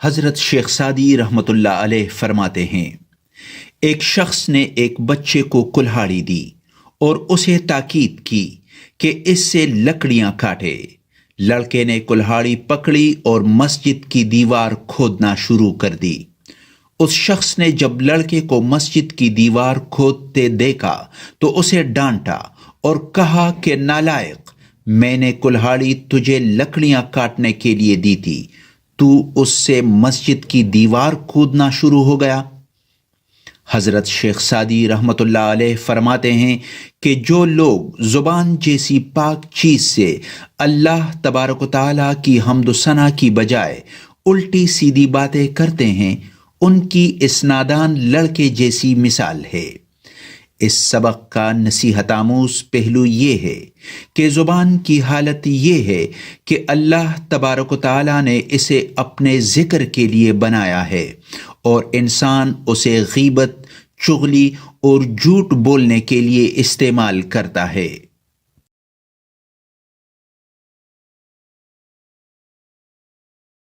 حضرت شیخ سعدی رحمۃ اللہ علیہ فرماتے ہیں، ایک شخص نے ایک بچے کو کلہاڑی دی اور اسے تاکید کی کہ اس سے لکڑیاں کاٹے۔ لڑکے نے کلہاڑی پکڑی اور مسجد کی دیوار کھودنا شروع کر دی۔ اس شخص نے جب لڑکے کو مسجد کی دیوار کھودتے دیکھا تو اسے ڈانٹا اور کہا کہ نالائق، میں نے کلہاڑی تجھے لکڑیاں کاٹنے کے لیے دی تھی، تو اس سے مسجد کی دیوار کھودنا شروع ہو گیا۔ حضرت شیخ سعدی رحمۃ اللہ علیہ فرماتے ہیں کہ جو لوگ زبان جیسی پاک چیز سے اللہ تبارک و تعالیٰ کی حمد و ثنا کی بجائے الٹی سیدھی باتیں کرتے ہیں، ان کی اس نادان لڑکے جیسی مثال ہے۔ اس سبق کا نصیحت آموز پہلو یہ ہے کہ زبان کی حالت یہ ہے کہ اللہ تبارک و تعالیٰ نے اسے اپنے ذکر کے لیے بنایا ہے، اور انسان اسے غیبت، چغلی اور جھوٹ بولنے کے لیے استعمال کرتا ہے۔